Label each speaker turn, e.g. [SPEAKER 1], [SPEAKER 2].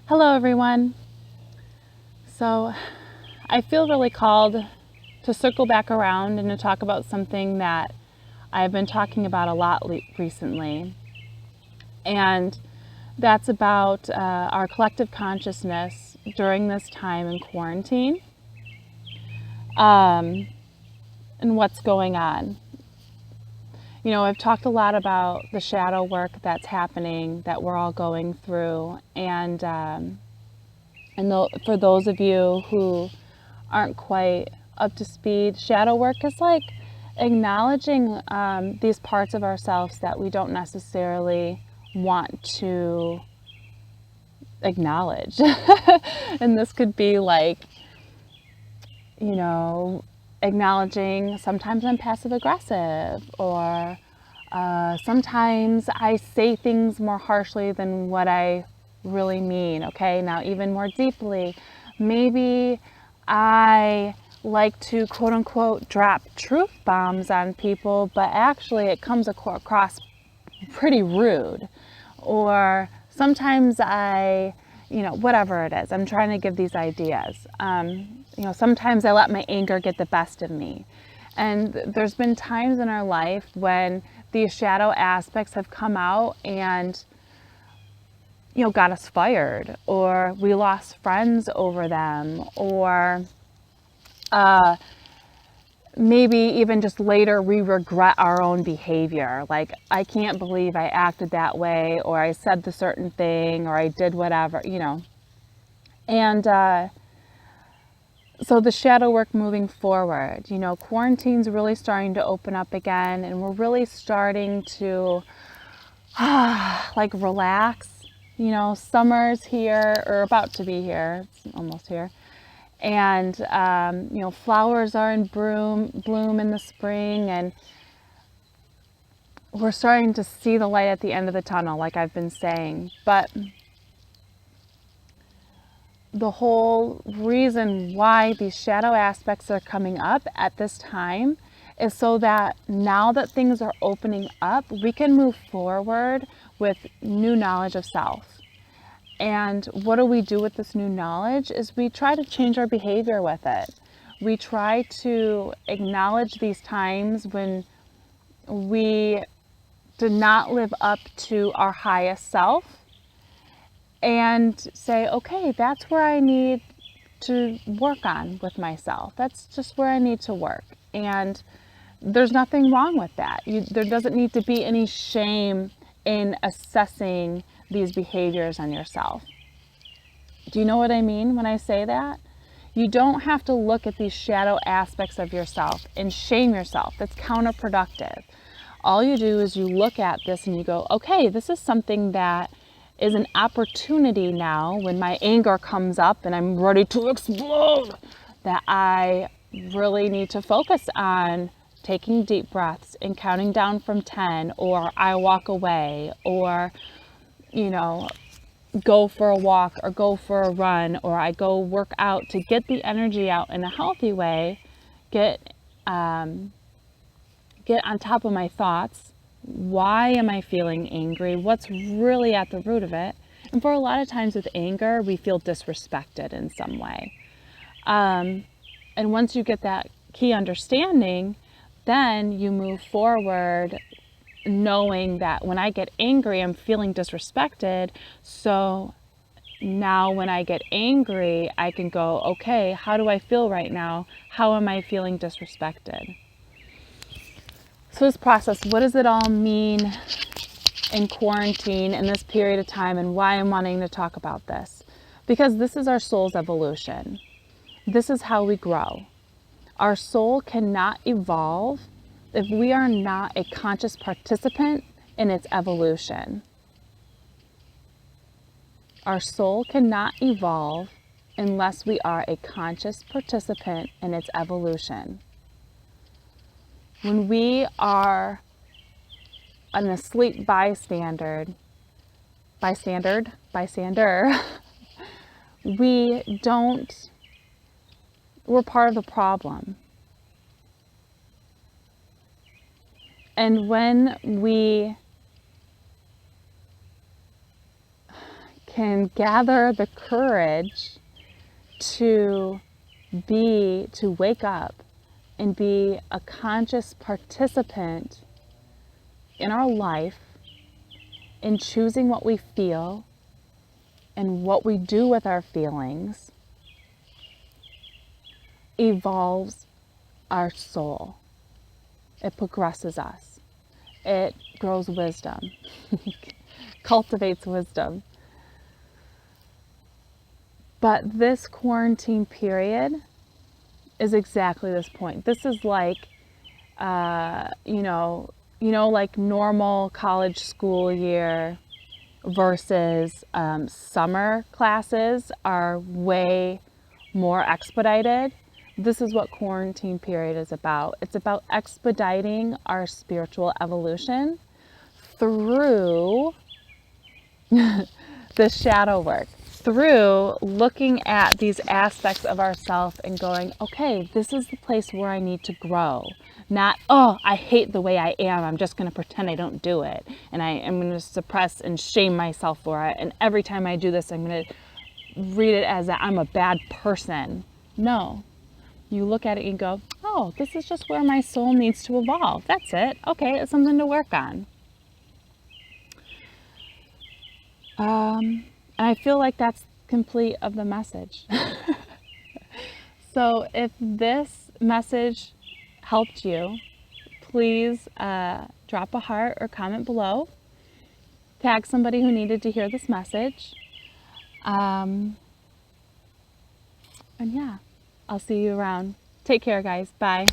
[SPEAKER 1] Hello, everyone. So, I feel really called to circle back around and to talk about something that I've been talking about a lot recently. And that's about our collective consciousness during this time in quarantine and what's going on. You know, I've talked a lot about the shadow work that's happening, that we're all going through. For those of you who aren't quite up to speed, shadow work is like acknowledging these parts of ourselves that we don't necessarily want to acknowledge. And this could be like, you know, acknowledging sometimes I'm passive aggressive, or sometimes I say things more harshly than what I really mean. Okay, now even more deeply, maybe I like to quote unquote drop truth bombs on people, but actually it comes across pretty rude. Or sometimes whatever it is, I'm trying to give these ideas. Sometimes I let my anger get the best of me. And there's been times in our life when these shadow aspects have come out and, got us fired, or we lost friends over them, or maybe even just later we regret our own behavior. Like, I can't believe I acted that way, or I said the certain thing, or I did whatever. And so the shadow work moving forward, quarantine's really starting to open up again, and we're really starting to like relax. Summer's here, or about to be here. It's almost here. And flowers are in bloom in the spring, and we're starting to see the light at the end of the tunnel, like I've been saying. But the whole reason why these shadow aspects are coming up at this time is so that now that things are opening up, we can move forward with new knowledge of self. And what do we do with this new knowledge is we try to change our behavior with it. We try to acknowledge these times when we did not live up to our highest self, and say, okay, that's where I need to work on with myself. That's just where I need to work. And there's nothing wrong with that. There doesn't need to be any shame in assessing these behaviors on yourself. Do you know what I mean when I say that? You don't have to look at these shadow aspects of yourself and shame yourself. That's counterproductive. All you do is you look at this and you go, okay, this is something that is an opportunity now when my anger comes up and I'm ready to explode, that I really need to focus on taking deep breaths and counting down from 10, or I walk away, or, go for a walk, or go for a run, or I go work out to get the energy out in a healthy way, get on top of my thoughts. Why am I feeling angry? What's really at the root of it? And for a lot of times with anger, we feel disrespected in some way. And once you get that key understanding, then you move forward knowing that when I get angry, I'm feeling disrespected. So now when I get angry, I can go, okay, how do I feel right now? How am I feeling disrespected? So this process, what does it all mean in quarantine in this period of time, and why I'm wanting to talk about this? Because this is our soul's evolution. This is how we grow. Our soul cannot evolve if we are not a conscious participant in its evolution. Our soul cannot evolve unless we are a conscious participant in its evolution. When we are an asleep bystander, we're part of the problem. And when we can gather the courage to wake up and be a conscious participant in our life, in choosing what we feel and what we do with our feelings, evolves our soul. It progresses us. It grows wisdom, cultivates wisdom. But this quarantine period is exactly this point. This is like, like normal college school year versus summer classes are way more expedited. This is what quarantine period is about. It's about expediting our spiritual evolution through the shadow work, through looking at these aspects of ourselves and going, okay, this is the place where I need to grow. Not, oh, I hate the way I am, I'm just going to pretend I don't do it. And I am going to suppress and shame myself for it. And every time I do this, I'm going to read it as that I'm a bad person. No. You look at it and go, oh, this is just where my soul needs to evolve. That's it. Okay, it's something to work on. And I feel like that's complete of the message. So if this message helped you, please drop a heart or comment below. Tag somebody who needed to hear this message. And yeah, I'll see you around. Take care, guys. Bye.